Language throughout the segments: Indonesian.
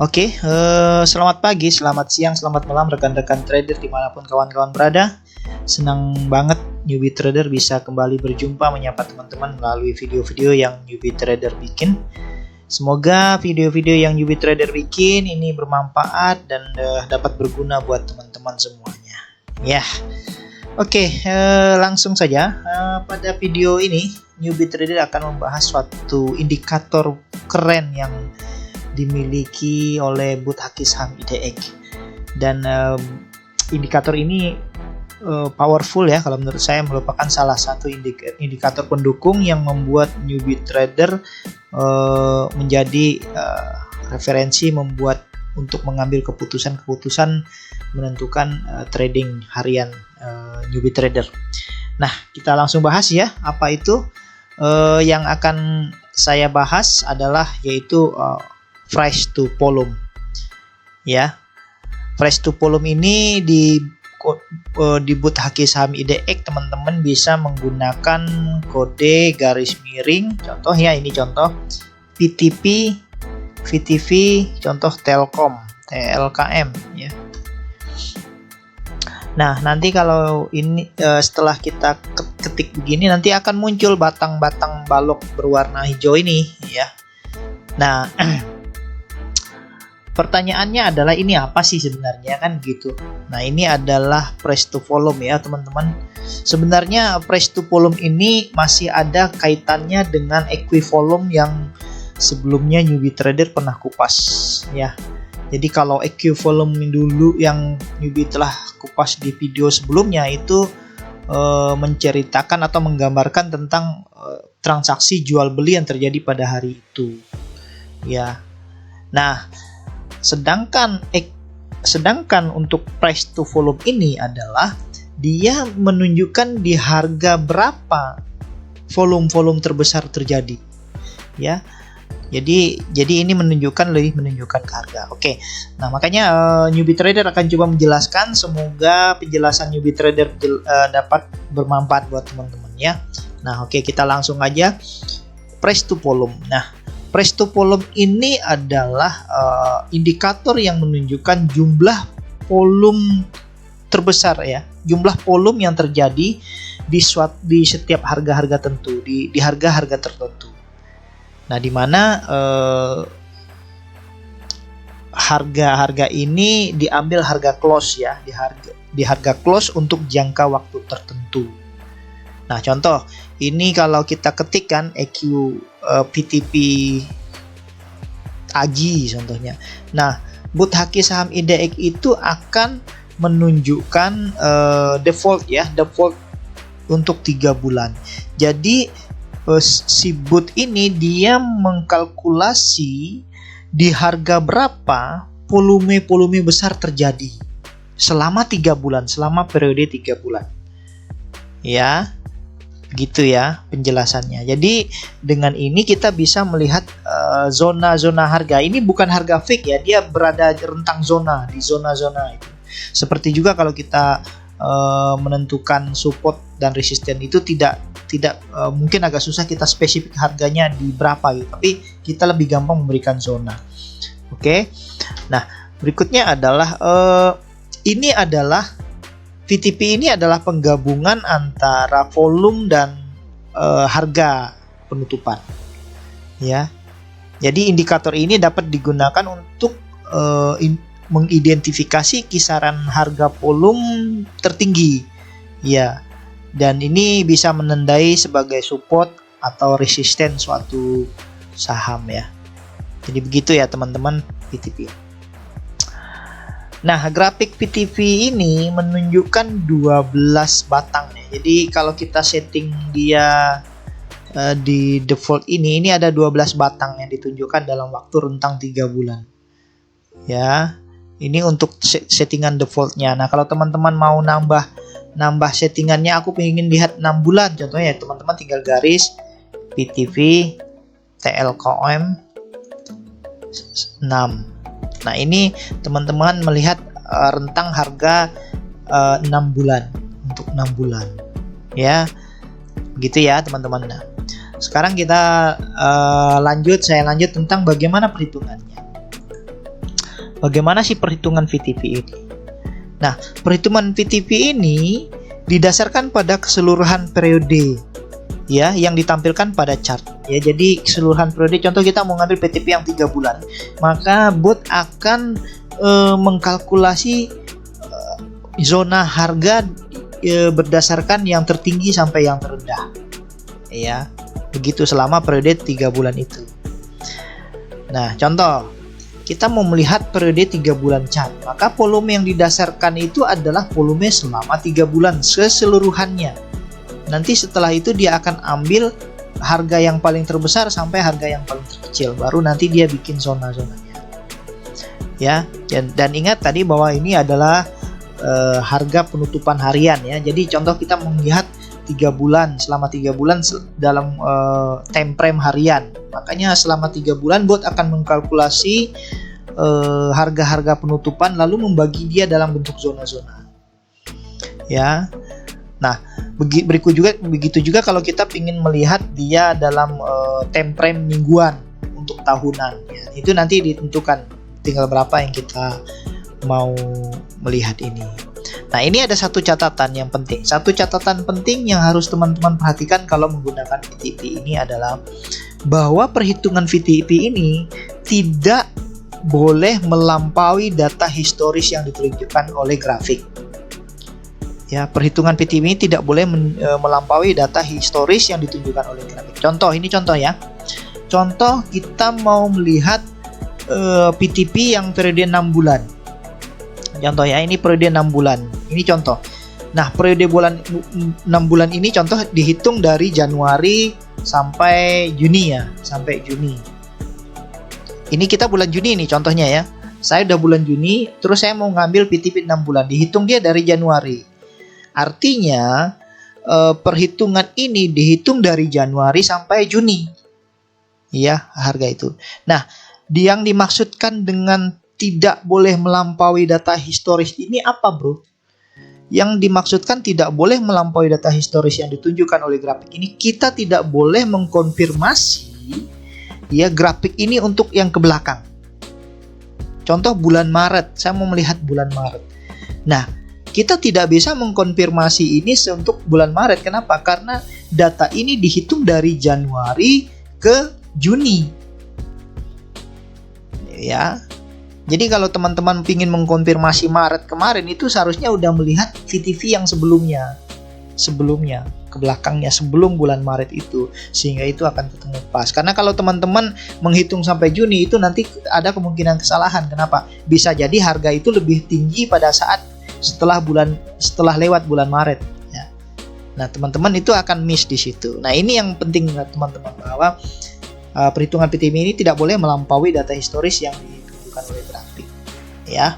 Selamat pagi, selamat siang, selamat malam rekan-rekan trader dimanapun kawan-kawan berada. Senang banget Newbie Trader bisa kembali berjumpa menyapa teman-teman melalui video-video yang Newbie Trader bikin. Semoga video-video yang Newbie Trader bikin ini bermanfaat dan dapat berguna buat teman-teman semuanya. Langsung saja. Pada video ini Newbie Trader akan membahas suatu indikator keren yang dimiliki oleh Booth Haki Saham IDX, dan indikator ini powerful ya. Kalau menurut saya merupakan salah satu indikator pendukung yang membuat Newbie Trader menjadi referensi untuk mengambil keputusan menentukan trading harian Newbie Trader. Nah, kita langsung bahas ya. Apa itu yang akan saya bahas adalah yaitu price to volume. Ya. Price to volume ini di Booth Haki Saham IDX teman-teman bisa menggunakan kode garis miring. Contoh ya, ini contoh PTP, VTV, contoh Telkom, TLKM ya. Nah, nanti kalau ini setelah kita ketik begini nanti akan muncul batang-batang balok berwarna hijau ini ya. Nah, pertanyaannya adalah ini apa sih sebenarnya, kan gitu. Nah, ini adalah price to volume ya teman-teman. Sebenarnya price to volume ini masih ada kaitannya dengan equivolume yang sebelumnya Newbie Trader pernah kupas ya. Jadi kalau equivolume dulu yang Newbie telah kupas di video sebelumnya itu menceritakan atau menggambarkan tentang transaksi jual beli yang terjadi pada hari itu ya. Nah, sedangkan untuk price to volume ini adalah dia menunjukkan di harga berapa volume terbesar terjadi ya. Jadi ini menunjukkan ke harga. Oke. Nah, makanya Newbie Trader akan coba menjelaskan. Semoga penjelasan Newbie Trader dapat bermanfaat buat teman-teman ya. Nah, oke, kita langsung aja price to volume. Nah, price to volume ini adalah indikator yang menunjukkan jumlah volume terbesar ya, jumlah volume yang terjadi di setiap harga-harga tertentu, di harga-harga tertentu. Nah, di mana harga-harga ini diambil harga close ya, di harga close untuk jangka waktu tertentu. Nah, contoh ini kalau kita ketikkan EQ PTP AGI contohnya. Nah, Booth Haki Saham IDX itu akan menunjukkan default untuk 3 bulan. Jadi si Booth ini dia mengkalkulasi di harga berapa volume besar terjadi selama 3 bulan, selama periode 3 bulan. Ya. Gitu ya penjelasannya. Jadi dengan ini kita bisa melihat zona-zona harga. Ini bukan harga fix ya, dia berada rentang zona, di zona-zona itu. Seperti juga kalau kita menentukan support dan resisten itu tidak mungkin agak susah kita spesifik harganya di berapa gitu, tapi kita lebih gampang memberikan zona. Oke. Nah, berikutnya adalah ini adalah VTP ini adalah penggabungan antara volume dan harga penutupan. Ya. Jadi indikator ini dapat digunakan untuk mengidentifikasi kisaran harga volume tertinggi. Ya. Dan ini bisa menandai sebagai support atau resisten suatu saham ya. Jadi begitu ya teman-teman VTP. Nah, grafik VTV ini menunjukkan 12 batang ya. Jadi kalau kita setting dia di default ini ada 12 batang yang ditunjukkan dalam waktu rentang 3 bulan. Ya. Ini untuk settingan defaultnya. Nah, kalau teman-teman mau nambah settingannya, aku pengen lihat 6 bulan contohnya ya, teman-teman tinggal garis VTV TLKM 6. Nah, ini teman-teman melihat rentang harga 6 bulan untuk 6 bulan ya, gitu ya teman-teman. Nah, sekarang kita saya lanjut tentang bagaimana perhitungannya. bagaimana sih perhitungan VTP ini? Nah, perhitungan VTP ini didasarkan pada keseluruhan periode ya yang ditampilkan pada chart ya. Jadi keseluruhan periode, contoh kita mau ngambil VTP yang 3 bulan, maka bot akan mengkalkulasi zona harga berdasarkan yang tertinggi sampai yang terendah ya. Begitu selama periode 3 bulan itu. Nah, contoh kita mau melihat periode 3 bulan chart, maka volume yang didasarkan itu adalah volume selama 3 bulan keseluruhannya. Nanti setelah itu dia akan ambil harga yang paling terbesar sampai harga yang paling terkecil, baru nanti dia bikin zona-zonanya ya. Dan ingat tadi bahwa ini adalah harga penutupan harian ya. Jadi contoh kita melihat 3 bulan, selama 3 bulan dalam time frame harian. Makanya selama 3 bulan bot akan mengkalkulasi harga-harga penutupan lalu membagi dia dalam bentuk zona-zona. Ya. Nah, begitu juga kalau kita ingin melihat dia dalam time frame mingguan untuk tahunan ya. Itu nanti ditentukan tinggal berapa yang kita mau melihat ini. Nah, ini ada satu catatan yang penting. Satu catatan penting yang harus teman-teman perhatikan kalau menggunakan VTP ini adalah bahwa perhitungan VTP ini tidak boleh melampaui data historis yang ditunjukkan oleh grafik. Ya, perhitungan VTP ini tidak boleh melampaui data historis yang ditunjukkan oleh grafik. Contoh, ini contoh ya. Contoh kita mau melihat VTP yang periode 6 bulan. Contoh ya, ini periode 6 bulan. Ini contoh. Nah, periode 6 bulan ini contoh dihitung dari Januari sampai Juni ya, sampai Juni. Ini kita bulan Juni nih contohnya ya. Saya udah bulan Juni, terus saya mau ngambil VTP 6 bulan. Dihitung dia dari Januari. Artinya perhitungan ini dihitung dari Januari sampai Juni. Ya, harga itu. Nah, yang dimaksudkan dengan tidak boleh melampaui data historis ini apa, bro? Yang dimaksudkan tidak boleh melampaui data historis yang ditunjukkan oleh grafik ini, kita tidak boleh mengkonfirmasi ya grafik ini untuk yang ke belakang. Contoh bulan Maret, saya mau melihat bulan Maret. Nah, kita tidak bisa mengkonfirmasi ini untuk bulan Maret. Kenapa? Karena data ini dihitung dari Januari ke Juni. Ya. Jadi kalau teman-teman ingin mengkonfirmasi Maret kemarin, itu seharusnya udah melihat VTP yang sebelumnya ke belakangnya sebelum bulan Maret itu, sehingga itu akan ketemu pas. Karena kalau teman-teman menghitung sampai Juni, itu nanti ada kemungkinan kesalahan. Kenapa? Bisa jadi harga itu lebih tinggi pada saat setelah lewat bulan Maret ya. Nah, teman-teman itu akan miss di situ. Nah, ini yang penting teman-teman, bahwa perhitungan VTP ini tidak boleh melampaui data historis yang ditunjukkan oleh grafik ya.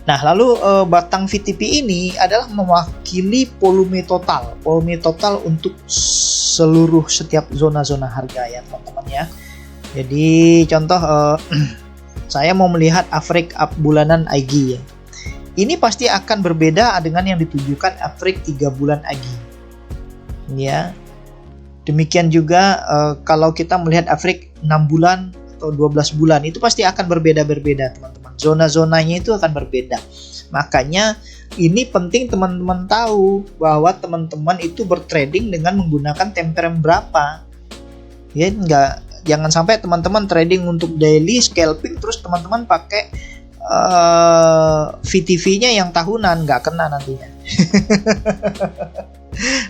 Nah, lalu batang VTP ini adalah mewakili volume total untuk setiap zona-zona harga ya teman-teman ya. Jadi contoh saya mau melihat average up bulanan IG ya. Ini pasti akan berbeda dengan yang ditunjukkan average 3 bulan IG ya. Demikian juga kalau kita melihat average 6 bulan atau 12 bulan, itu pasti akan berbeda-berbeda teman-teman. Zona-zonanya itu akan berbeda. Makanya ini penting teman-teman tahu bahwa teman-teman itu bertrading dengan menggunakan time frame berapa. Ya, jangan sampai teman-teman trading untuk daily scalping terus teman-teman pakai VTV-nya yang tahunan, nggak kena nantinya.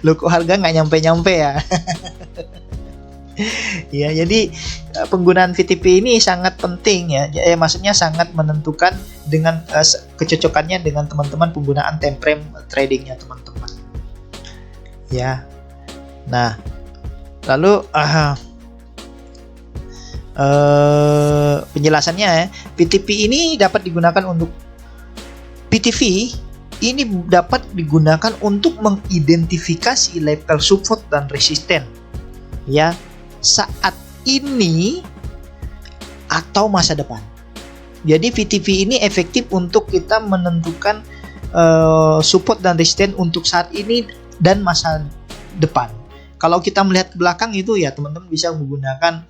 Loh, kok harga nggak nyampe-nyampe ya? Ya, jadi penggunaan VTP ini sangat penting ya. Maksudnya sangat menentukan dengan kecocokannya dengan teman-teman penggunaan time frame tradingnya teman-teman. Ya. Nah, lalu penjelasannya ya, VTP ini dapat digunakan untuk VTV ini dapat digunakan untuk mengidentifikasi level support dan resisten ya saat ini atau masa depan. Jadi VTV ini efektif untuk kita menentukan support dan resisten untuk saat ini dan masa depan. Kalau kita melihat ke belakang itu ya teman-teman bisa menggunakan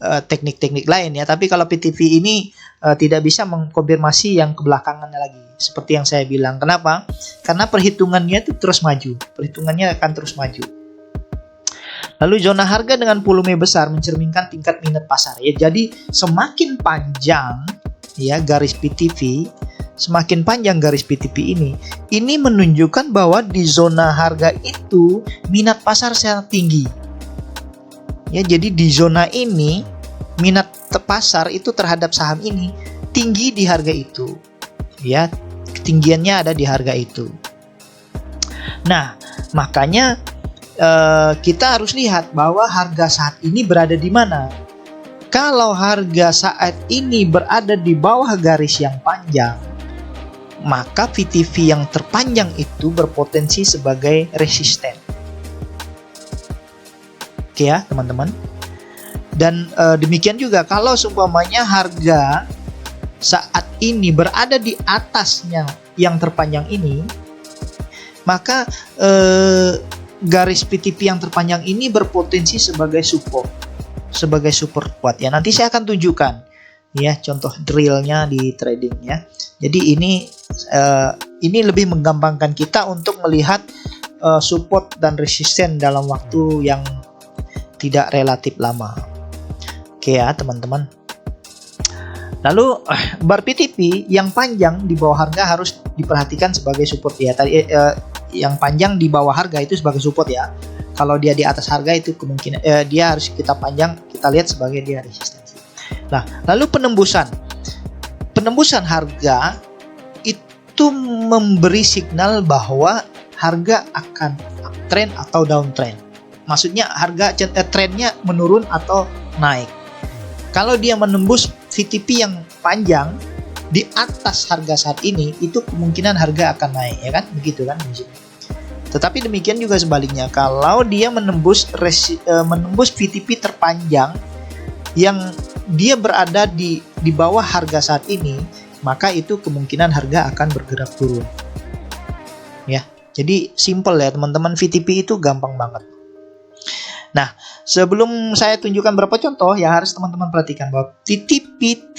teknik-teknik lain ya. Tapi kalau PTV ini tidak bisa mengkonfirmasi yang kebelakangannya lagi. Seperti yang saya bilang. Kenapa? Karena perhitungannya itu terus maju. Perhitungannya akan terus maju. Lalu zona harga dengan volume besar mencerminkan tingkat minat pasar ya. Jadi semakin panjang ya garis PTV, semakin panjang garis PTV ini menunjukkan bahwa di zona harga itu minat pasar sangat tinggi. Ya, jadi di zona ini minat pasar itu terhadap saham ini tinggi di harga itu. Ya, ketinggiannya ada di harga itu. Nah, makanya kita harus lihat bahwa harga saat ini berada di mana. Kalau harga saat ini berada di bawah garis yang panjang, maka VTV yang terpanjang itu berpotensi sebagai resisten. Oke ya teman-teman. Dan demikian juga kalau seumpamanya harga saat ini berada di atasnya yang terpanjang ini, maka garis PTV yang terpanjang ini berpotensi sebagai support kuat ya. Nanti saya akan tunjukkan ya contoh drillnya di trading ya. Jadi ini lebih menggampangkan kita untuk melihat support dan resisten dalam waktu yang tidak relatif lama. Oke ya teman-teman. Lalu bar PTV yang panjang di bawah harga harus diperhatikan sebagai support ya. Tadi yang panjang di bawah harga itu sebagai support ya. Kalau dia di atas harga itu kemungkinan dia harus kita panjang, kita lihat sebagai dia resistensi. Nah, lalu penembusan harga itu memberi signal bahwa harga akan uptrend atau downtrend. Maksudnya harga trennya menurun atau naik. Kalau dia menembus VTV yang panjang di atas harga saat ini, itu kemungkinan harga akan naik ya kan, begitu kan. Tetapi demikian juga sebaliknya, kalau dia menembus VTV terpanjang yang dia berada di bawah harga saat ini, maka itu kemungkinan harga akan bergerak turun. Ya, jadi simple ya teman-teman, VTV itu gampang banget. Nah, sebelum saya tunjukkan beberapa contoh yang harus teman-teman perhatikan bahwa PTV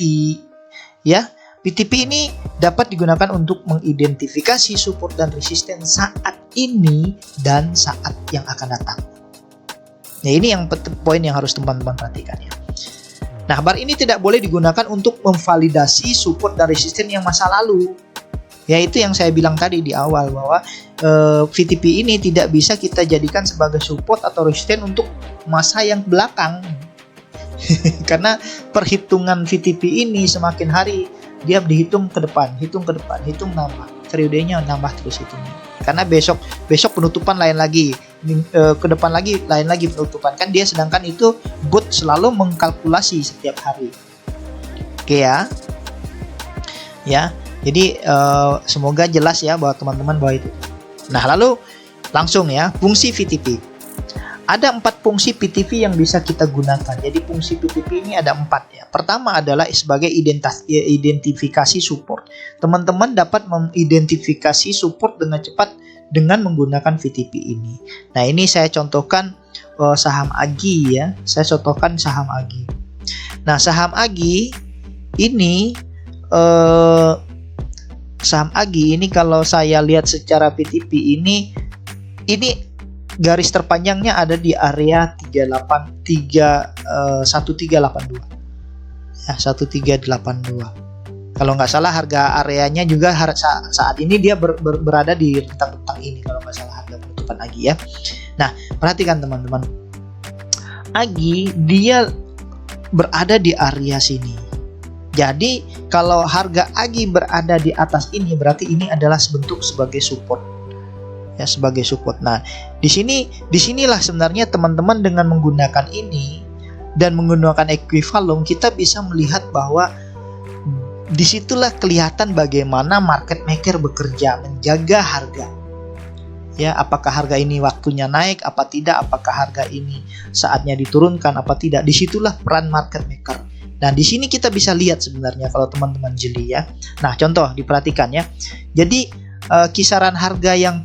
ya, PTV ini dapat digunakan untuk mengidentifikasi support dan resisten saat ini dan saat yang akan datang. Nah, ini yang poin yang harus teman-teman perhatikan ya. Nah, bar ini tidak boleh digunakan untuk memvalidasi support dan resisten yang masa lalu. Yaitu yang saya bilang tadi di awal bahwa VTV ini tidak bisa kita jadikan sebagai support atau resisten untuk masa yang belakang. Karena perhitungan VTV ini semakin hari dia dihitung ke depan, hitung nambah, periodenya nambah terus hitungnya. Karena besok penutupan lain lagi, ke depan lagi lain lagi penutupan. Kan dia sedangkan itu bot selalu mengkalkulasi setiap hari. Oke ya. Ya. Jadi semoga jelas ya buat teman-teman bahwa itu. Nah, lalu langsung ya, fungsi VTV. Ada 4 fungsi PTV yang bisa kita gunakan. Jadi fungsi PTV ini ada 4 ya. Pertama adalah sebagai identifikasi support. Teman-teman dapat mengidentifikasi support dengan cepat dengan menggunakan VTV ini. Nah, ini saya contohkan saham AGI ya. Saya contohkan saham AGI. Nah, saham AGI ini saham AGI ini kalau saya lihat secara PTV ini garis terpanjangnya ada di area 1382 ya, 1382. Kalau nggak salah harga areanya juga saat ini dia berada di rentang ini kalau nggak salah harga penutupan AGI ya. Nah, perhatikan teman-teman, AGI dia berada di area sini. Jadi kalau harga AGI berada di atas ini, berarti ini adalah sebagai support. Ya, sebagai support. Nah, disinilah sebenarnya teman-teman dengan menggunakan ini dan menggunakan equivalent, kita bisa melihat bahwa disitulah kelihatan bagaimana market maker bekerja menjaga harga. Ya, apakah harga ini waktunya naik apa tidak, apakah harga ini saatnya diturunkan apa tidak. Disitulah peran market maker. Nah, di sini kita bisa lihat sebenarnya kalau teman-teman jeli ya. Nah, contoh diperhatikan ya. Jadi kisaran harga yang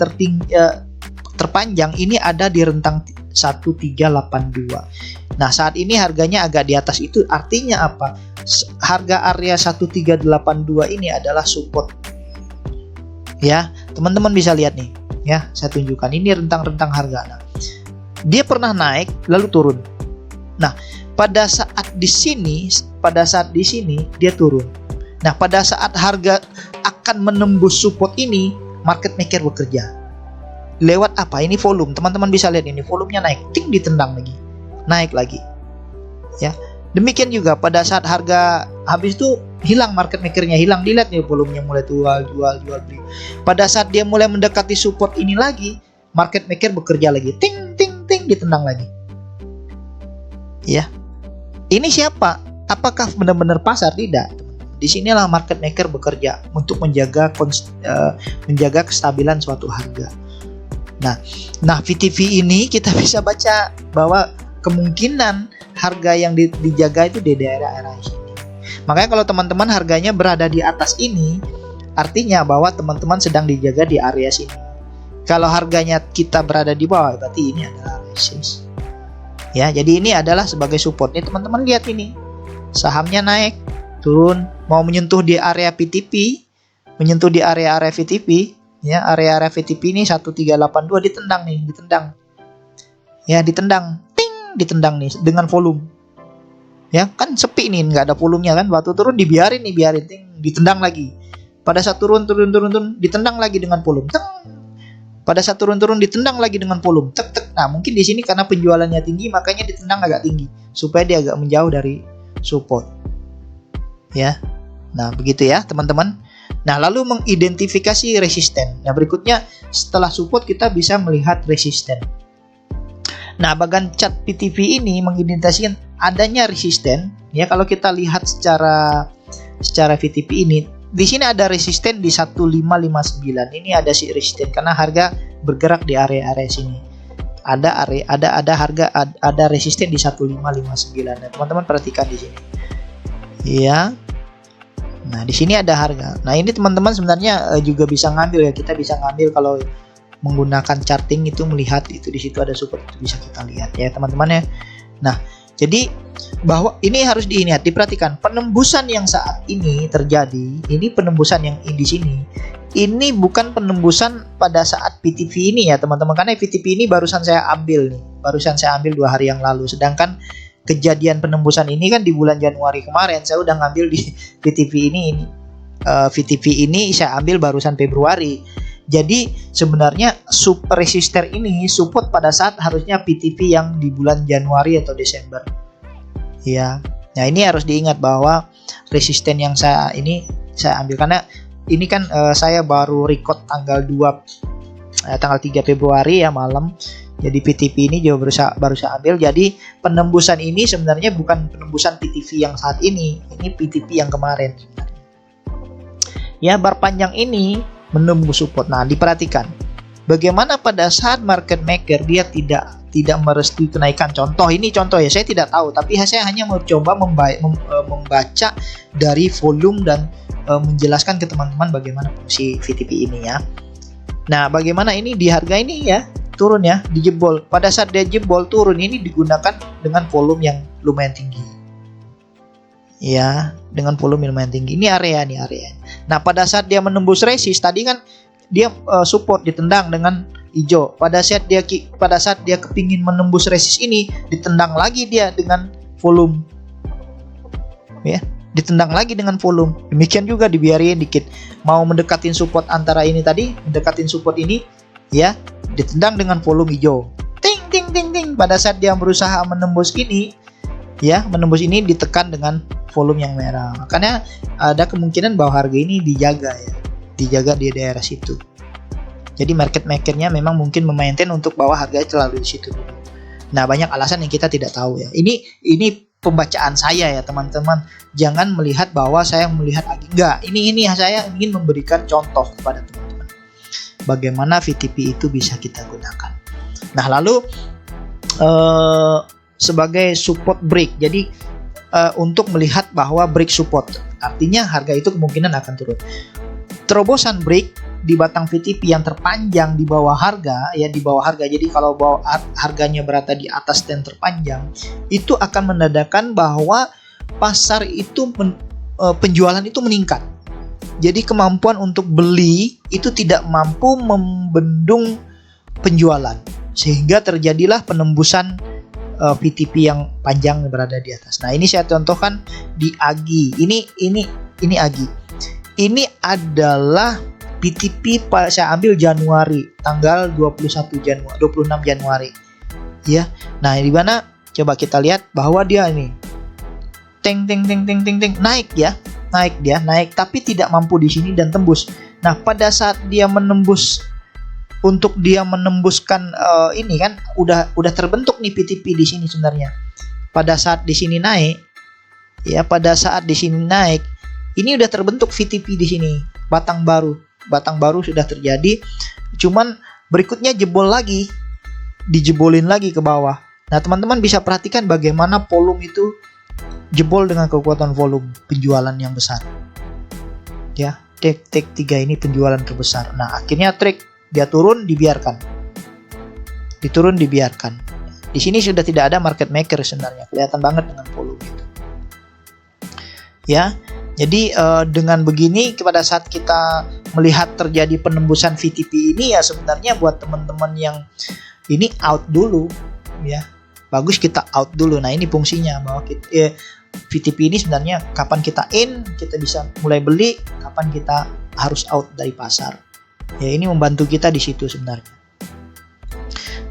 terpanjang ini ada di rentang 1382. Nah, saat ini harganya agak di atas itu, artinya apa? Harga area 1382 ini adalah support. Ya, teman-teman bisa lihat nih, ya, saya tunjukkan ini rentang-rentang harga. Nah, dia pernah naik lalu turun. Nah, pada saat di sini dia turun. Nah, pada saat harga akan menembus support ini, market maker bekerja. Lewat apa? Ini volume. Teman-teman bisa lihat ini volumenya naik, ting, ditendang lagi. Naik lagi. Ya. Demikian juga pada saat harga habis itu hilang, market makernya hilang, dilihat nih volumenya mulai jual beli. Pada saat dia mulai mendekati support ini lagi, market maker bekerja lagi, ting, ditendang lagi. Ya. Ini siapa? Apakah benar-benar pasar? Tidak. Disinilah market maker bekerja untuk menjaga kestabilan suatu harga. Nah, VTV ini kita bisa baca bahwa kemungkinan harga yang dijaga itu di daerah sini. Makanya kalau teman-teman harganya berada di atas ini, artinya bahwa teman-teman sedang dijaga di area sini. Kalau harganya kita berada di bawah, berarti ini adalah resist. Ya, jadi ini adalah sebagai support. Nih teman-teman lihat ini, sahamnya naik, turun, mau menyentuh di area PTP, menyentuh di area VTP, ya, area VTP ini 1382 ditendang. Ya, ditendang, ting, ditendang nih dengan volume. Ya, kan sepi nih, nggak ada volumenya kan. Waktu turun dibiarin, ting, ditendang lagi. Pada saat turun, ditendang lagi dengan volume. Teng. Pada saat turun ditendang lagi dengan volume. Tek. Nah, mungkin di sini karena penjualannya tinggi, makanya ditendang agak tinggi supaya dia agak menjauh dari support. Ya. Nah, begitu ya, teman-teman. Nah, lalu mengidentifikasi resisten. Nah, berikutnya setelah support kita bisa melihat resisten. Nah, bagian chart PTV ini mengidentifikasikan adanya resisten. Ya, kalau kita lihat secara VTP ini, di sini ada resisten di 1559. Ini ada si resisten karena harga bergerak di area sini. Ada resisten di 1559. Nah, teman-teman perhatikan di sini. Ya. Nah, di sini ada harga. Nah, ini teman-teman sebenarnya juga bisa ngambil ya. Kita bisa ngambil kalau menggunakan charting itu, melihat itu di situ ada support, itu bisa kita lihat ya, teman-teman ya. Nah, jadi bahwa ini harus diperhatikan penembusan yang saat ini terjadi. Ini penembusan yang di sini. Ini bukan penembusan pada saat PTV ini ya, teman-teman. Karena PTV ini barusan saya ambil 2 hari yang lalu. Sedangkan kejadian penembusan ini kan di bulan Januari kemarin. Saya udah ngambil di VTV ini. VTV ini saya ambil barusan Februari. Jadi sebenarnya resistor ini support pada saat harusnya PTV yang di bulan Januari atau Desember. Ya. Nah, ini harus diingat bahwa resisten yang saya ambil karena ini kan saya baru record tanggal 3 Februari ya malam. Jadi PTV ini juga baru saya ambil. Jadi penembusan ini sebenarnya bukan penembusan PTV yang saat ini. Ini PTV yang kemarin sebenarnya. Ya, bar panjang ini menembus support. Nah, diperhatikan bagaimana pada saat market maker dia tidak merestui kenaikan. Contoh ya, saya tidak tahu, tapi saya hanya mencoba membaca dari volume dan menjelaskan ke teman-teman bagaimana fungsi VTP ini ya. Nah, bagaimana ini di harga ini ya turun ya, dijebol. Pada saat dia jebol turun ini digunakan dengan volume yang lumayan tinggi. Ya, dengan volume lumayan tinggi. Ini area. Nah, pada saat dia menembus resist tadi kan dia support ditendang dengan hijau. Pada saat dia kepingin menembus resist ini, ditendang lagi dia dengan volume. Ya, ditendang lagi dengan volume. Demikian juga dibiarin dikit. Mau mendekatin support antara ini tadi, mendekatin support ini, ya, ditendang dengan volume hijau. Ting. Pada saat dia berusaha menembus ini, ya, menembus ini ditekan dengan volume yang merah. Makanya ada kemungkinan bahwa harga ini dijaga di daerah situ. Jadi market makernya memang mungkin memaintain untuk bahwa harganya selalu di situ dulu. Nah, banyak alasan yang kita tidak tahu ya. Ini pembacaan saya ya, teman-teman. Jangan melihat bahwa saya melihat lagi. Enggak, ini saya ingin memberikan contoh kepada teman-teman. Bagaimana VTP itu bisa kita gunakan. Nah, lalu sebagai support break. Jadi untuk melihat bahwa break support, artinya harga itu kemungkinan akan turun. Terobosan break di batang VTP yang terpanjang di bawah harga, ya di bawah harga. Jadi kalau harganya berada di atas dan terpanjang, itu akan menandakan bahwa pasar itu penjualan itu meningkat. Jadi kemampuan untuk beli itu tidak mampu membendung penjualan, sehingga terjadilah penembusan VTP yang panjang berada di atas. Nah, ini saya contohkan di AGI. Ini AGI. Ini adalah VTP saya ambil Januari, tanggal 26 Januari. Ya. Nah, di mana coba kita lihat bahwa dia ini naik ya. Naik tapi tidak mampu di sini dan tembus. Nah, pada saat dia menembus, untuk dia menembuskan ini kan udah terbentuk nih VTP di sini sebenarnya. Pada saat di sini naik, ya pada saat di sini naik, ini udah terbentuk VTP di sini, batang baru sudah terjadi. Cuman berikutnya jebol lagi, dijebolin lagi ke bawah. Nah, teman-teman bisa perhatikan bagaimana volume itu jebol dengan kekuatan volume penjualan yang besar. Ya, take 3 ini penjualan terbesar. Nah, akhirnya dia turun, dibiarkan. Di sini sudah tidak ada market maker sebenarnya, kelihatan banget dengan volume itu. Ya, jadi dengan begini pada saat kita melihat terjadi penembusan VTP ini, ya sebenarnya buat teman-teman yang ini out dulu, ya bagus kita out dulu. Nah, ini fungsinya bahwa VTP ini sebenarnya kapan kita kita bisa mulai beli, kapan kita harus out dari pasar. Ya, ini membantu kita di situ sebenarnya.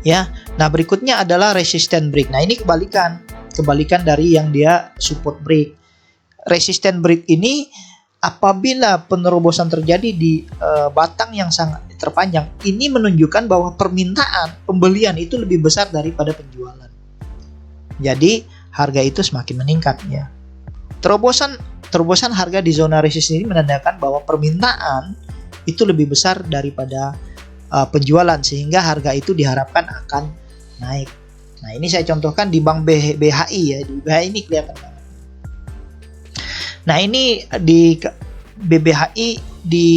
Ya, nah berikutnya adalah resistance break. Nah, ini kebalikan dari yang dia support break. Resistance break ini apabila penerobosan terjadi di batang yang sangat terpanjang, ini menunjukkan bahwa permintaan pembelian itu lebih besar daripada penjualan. Jadi harga itu semakin meningkat ya. Terobosan harga di zona resistance ini menandakan bahwa permintaan itu lebih besar daripada penjualan, sehingga harga itu diharapkan akan naik. Nah, ini saya contohkan di Bank BHI ya. Di BHI ini kelihatan banget. Nah, ini di BBHI di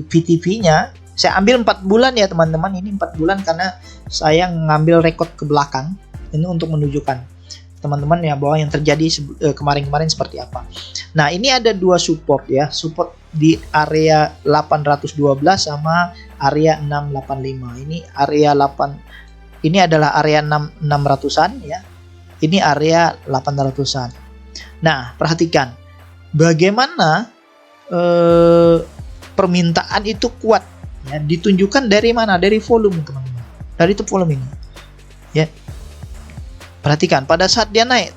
VTP-nya saya ambil 4 bulan ya teman-teman. Ini 4 bulan karena saya ngambil rekod ke belakang. Ini untuk menunjukkan teman-teman ya bahwa yang terjadi kemarin-kemarin seperti apa. Nah, ini ada 2 support ya. Support di area 812 sama area 685. Ini area 8. Ini adalah area 600-an ya. Ini area 800-an. Nah, perhatikan bagaimana permintaan itu kuat ya, ditunjukkan dari mana? Dari volume teman-teman. Dari itu volume ini. Ya. Perhatikan pada saat dia naik,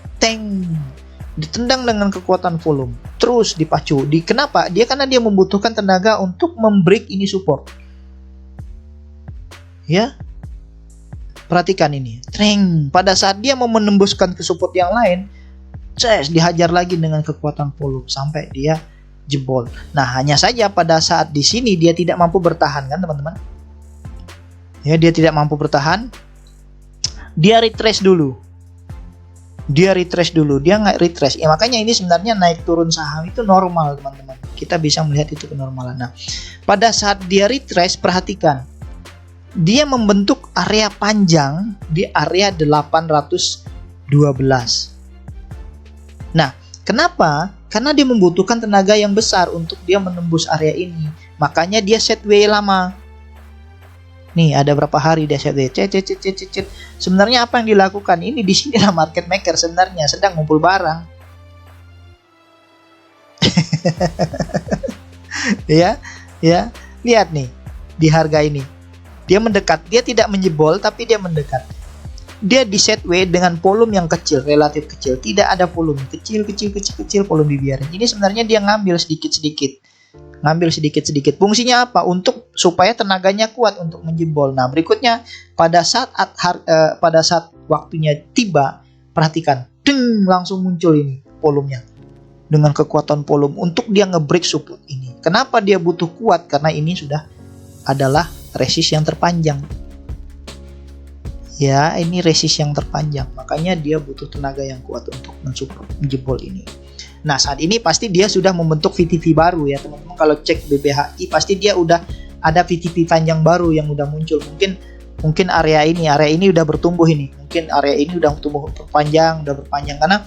ditendang dengan kekuatan volume, terus dipacu. Kenapa? Karena dia membutuhkan tenaga untuk membreak ini support. Ya. Perhatikan ini. Pada saat dia mau menembuskan ke support yang lain, dihajar lagi dengan kekuatan volume sampai dia jebol. Nah, hanya saja pada saat di sini dia tidak mampu bertahan kan, teman-teman? Ya, dia tidak mampu bertahan. Dia retrace dulu. Dia nggak retrace. Ya, makanya ini sebenarnya naik turun saham itu normal, teman-teman. Kita bisa melihat itu kenormalan. Nah, pada saat dia retrace, perhatikan. Dia membentuk area panjang di area 812. Nah, kenapa? Karena dia membutuhkan tenaga yang besar untuk dia menembus area ini. Makanya dia set way lama. Nih, ada berapa hari dia set way. Sebenarnya apa yang dilakukan? Ini di sini lah market maker sebenarnya sedang ngumpul barang. ya. Lihat nih di harga ini. Dia mendekat, dia tidak menjebol tapi dia mendekat. Dia di set way dengan volume yang kecil, relatif kecil. Tidak ada volume, kecil volume dibiarin. Ini sebenarnya dia ngambil sedikit-sedikit. Fungsinya apa? Untuk supaya tenaganya kuat untuk menjebol. Nah, berikutnya pada saat waktunya tiba, perhatikan, langsung muncul ini volumenya dengan kekuatan volume untuk dia nge-break support ini. Kenapa dia butuh kuat? Karena ini sudah adalah resist yang terpanjang. Ya, ini resist yang terpanjang. Makanya dia butuh tenaga yang kuat untuk menjebol ini. Nah, saat ini pasti dia sudah membentuk VTP baru ya, teman-teman. Kalau cek BBHI pasti dia udah ada VTP panjang baru yang udah muncul. Mungkin area ini udah bertumbuh ini. Mungkin area ini udah udah berpanjang karena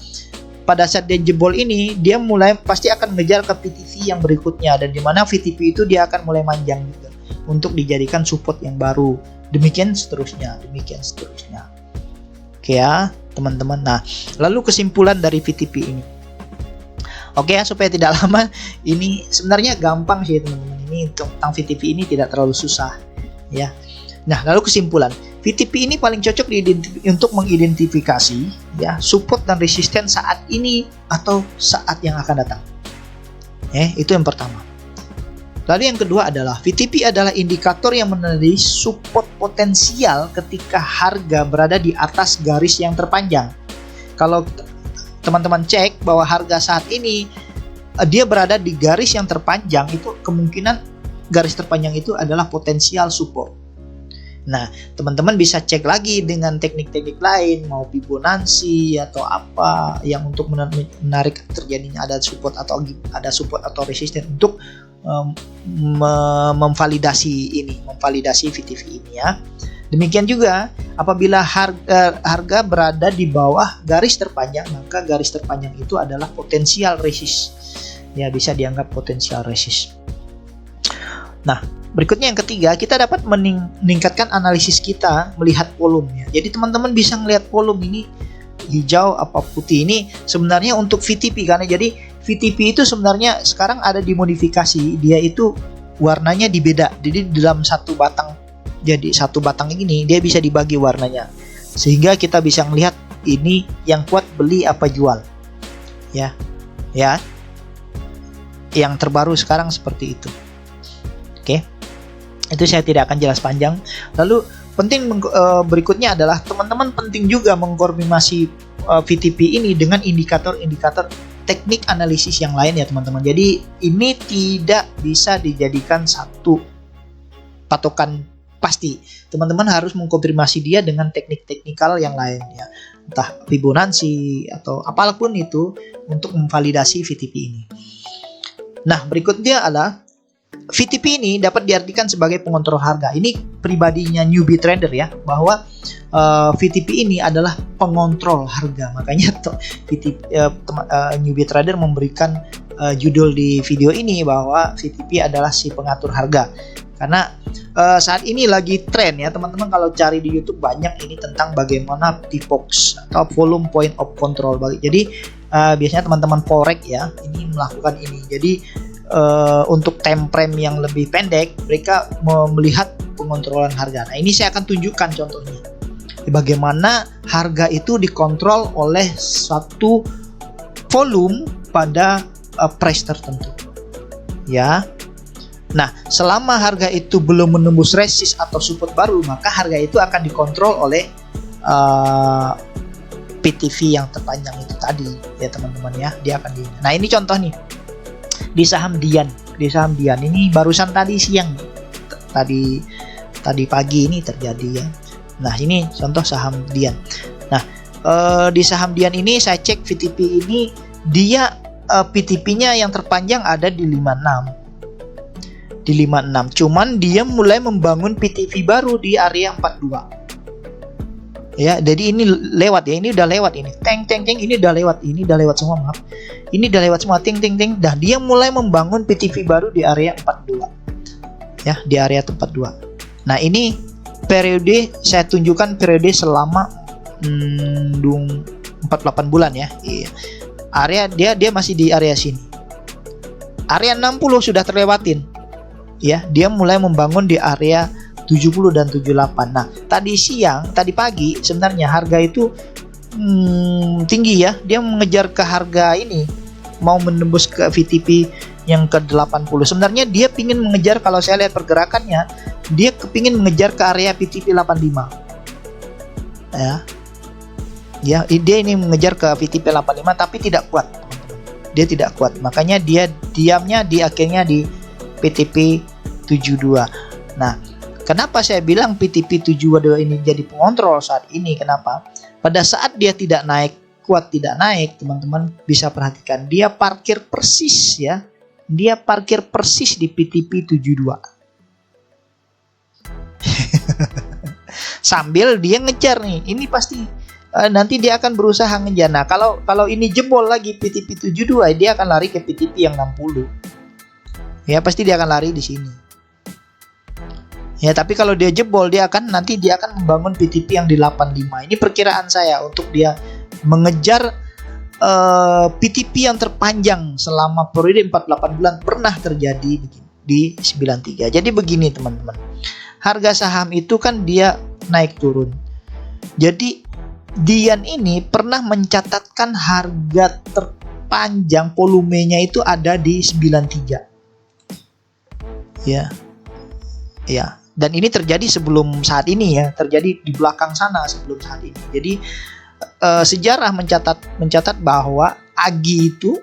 pada saat dia jebol ini, dia mulai pasti akan ngejar ke VTP yang berikutnya, dan dimana VTP itu dia akan mulai manjang juga untuk dijadikan support yang baru. Demikian seterusnya. Oke ya teman-teman. Nah, lalu kesimpulan dari VTP ini. Oke ya, supaya tidak lama, ini sebenarnya gampang sih teman-teman. Ini tentang VTP ini tidak terlalu susah ya. Nah, lalu kesimpulan, VTP ini paling cocok untuk mengidentifikasi ya support dan resisten saat ini atau saat yang akan datang. Itu yang pertama. Lalu yang kedua adalah VTP adalah indikator yang menandai support potensial ketika harga berada di atas garis yang terpanjang. Kalau teman-teman cek bahwa harga saat ini dia berada di garis yang terpanjang, itu kemungkinan garis terpanjang itu adalah potensial support. Nah, teman-teman bisa cek lagi dengan teknik-teknik lain, mau Fibonacci atau apa yang untuk menarik terjadinya ada support atau resisten untuk memvalidasi VTP ini ya. Demikian juga apabila harga berada di bawah garis terpanjang, maka garis terpanjang itu adalah potensial resist. Ya, bisa dianggap potensial resist. Nah, berikutnya yang ketiga, kita dapat meningkatkan analisis kita melihat volume. Jadi teman-teman bisa melihat volume ini hijau apa putih, ini sebenarnya untuk VTP karena jadi VTP itu sebenarnya sekarang ada dimodifikasi, dia itu warnanya dibeda. Jadi dalam satu batang ini dia bisa dibagi warnanya, sehingga kita bisa melihat ini yang kuat beli apa jual. Ya. Yang terbaru sekarang seperti itu. Oke. Itu saya tidak akan jelas panjang. Lalu berikutnya adalah teman-teman penting juga mengkonfirmasi VTP ini dengan indikator-indikator teknik analisis yang lain ya teman-teman. Jadi ini tidak bisa dijadikan satu patokan pasti. Teman-teman harus mengkonfirmasi dia dengan teknik-teknikal yang lain ya. Entah Fibonacci atau apapun itu untuk memvalidasi VTP ini. Nah, berikutnya adalah VTP ini dapat diartikan sebagai pengontrol harga. Ini pribadinya newbie trader ya, bahwa VTP ini adalah pengontrol harga. Makanya newbie trader memberikan judul di video ini bahwa VTP adalah si pengatur harga. Karena saat ini lagi tren ya teman-teman, kalau cari di YouTube banyak ini tentang bagaimana PVOX atau volume point of control. Jadi biasanya teman-teman forex ya ini melakukan ini. Jadi untuk time frame yang lebih pendek, mereka melihat pengontrolan harga. Nah, ini saya akan tunjukkan contohnya. Bagaimana harga itu dikontrol oleh satu volume pada price tertentu. Ya. Nah, selama harga itu belum menembus resist atau support baru, maka harga itu akan dikontrol oleh PTV yang terpanjang itu tadi ya teman-teman ya. Dia akan Nah, ini contoh nih. Di saham Dian ini barusan tadi siang, tadi pagi ini terjadi ya. Nah, ini contoh saham Dian. Nah, di saham Dian ini saya cek VTP ini, dia PTP-nya yang terpanjang ada di 56. Cuman dia mulai membangun PTV baru di area 42. Ya, jadi ini lewat ya, ini udah lewat ini. Teng, ini udah lewat semua, maaf. Ini udah lewat semua, ting. Dah dia mulai membangun PTV baru di area 42. Ya, di area 42. Nah, ini periode saya tunjukkan periode selama 48 bulan ya. Iya. Area dia masih di area sini. Area 60 sudah terlewatin. Ya, dia mulai membangun di area 70 dan 78. Nah, tadi pagi sebenarnya harga itu tinggi ya. Dia mengejar ke harga ini, mau menembus ke VTP yang ke 80. Sebenarnya dia pingin mengejar, kalau saya lihat pergerakannya, dia kepingin mengejar ke area VTP 85. Ya, dia ini mengejar ke VTP 85 tapi tidak kuat. Dia tidak kuat. Makanya dia diamnya akhirnya di PTP 72. Nah, kenapa saya bilang PTP 72 ini jadi pengontrol saat ini? Kenapa? Pada saat dia tidak naik, kuat tidak naik, teman-teman bisa perhatikan. Dia parkir persis ya. Dia parkir persis di PTP 72. sambil dia ngejar nih. Ini pasti nanti dia akan berusaha ngejar. Nah, kalau ini jebol lagi PTP 72, dia akan lari ke PTP yang 60. Ya, pasti dia akan lari di sini. Ya, tapi kalau dia jebol, nanti dia akan membangun PTP yang di 85. Ini perkiraan saya untuk dia mengejar PTP yang terpanjang selama periode 48 bulan pernah terjadi di 93. Jadi begini teman-teman. Harga saham itu kan dia naik turun. Jadi Dian ini pernah mencatatkan harga terpanjang volumenya itu ada di 93. Ya. Ya. Dan ini terjadi sebelum saat ini ya, terjadi di belakang sana sebelum saat ini. Jadi sejarah mencatat bahwa Agi itu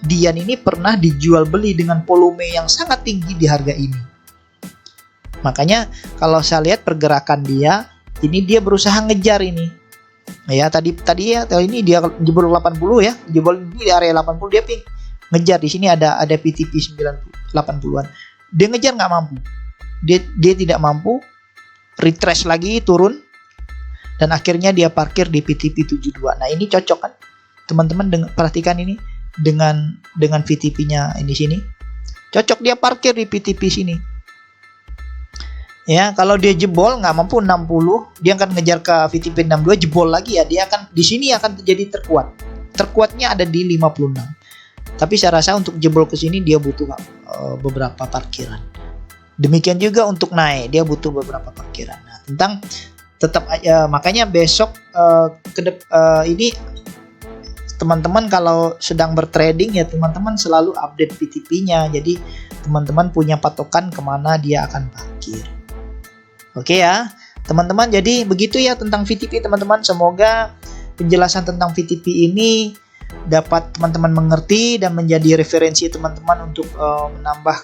Dian ini pernah dijual beli dengan volume yang sangat tinggi di harga ini. Makanya kalau saya lihat pergerakan dia berusaha ngejar ini. Ya, tadi ya ini dia jebol 80 ya, jebol di area 80 dia ngejar di sini ada PTP 80-an. Dia ngejar nggak mampu. Dia tidak mampu, retrace lagi turun, dan akhirnya dia parkir di PTP 72. Nah, ini cocok kan teman-teman, perhatikan ini dengan VTP-nya ini sini. Cocok dia parkir di PTP sini. Ya, kalau dia jebol nggak mampu 60, dia akan ngejar ke VTP 62, jebol lagi ya, dia akan di sini akan terjadi terkuat. Terkuatnya ada di 56. Tapi saya rasa untuk jebol ke sini dia butuh beberapa parkiran. Demikian juga untuk naik, dia butuh beberapa parkiran. Nah, makanya besok ini teman-teman kalau sedang bertrading ya teman-teman selalu update PTP-nya. Jadi teman-teman punya patokan kemana dia akan parkir. Oke ya, teman-teman. Jadi begitu ya tentang VTP teman-teman. Semoga penjelasan tentang VTP ini dapat teman-teman mengerti dan menjadi referensi teman-teman untuk menambah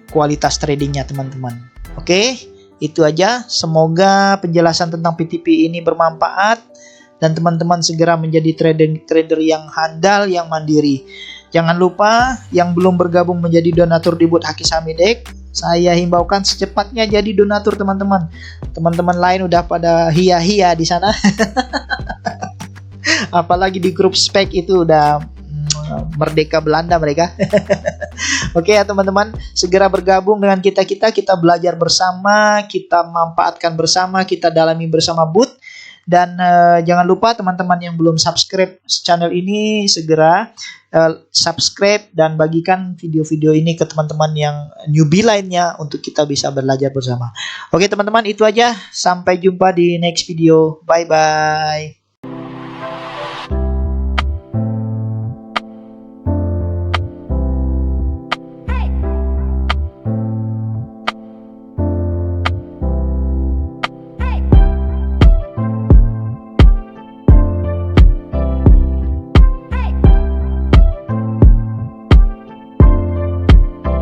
kualitas tradingnya teman-teman. Oke, itu aja. Semoga penjelasan tentang PTP ini bermanfaat dan teman-teman segera menjadi trader yang handal, yang mandiri. Jangan lupa yang belum bergabung menjadi donatur di booth Haki Samidek, saya himbaukan secepatnya jadi donatur teman-teman. Teman-teman lain udah pada hia-hia di sana. Apalagi di grup spek itu udah merdeka Belanda mereka. Oke ya teman-teman, segera bergabung dengan kita belajar bersama, kita manfaatkan bersama, kita dalami bersama booth. Dan jangan lupa teman-teman yang belum subscribe channel ini segera subscribe dan bagikan video-video ini ke teman-teman yang newbie lainnya untuk kita bisa belajar bersama. Oke teman-teman, itu aja, sampai jumpa di next video. Bye bye.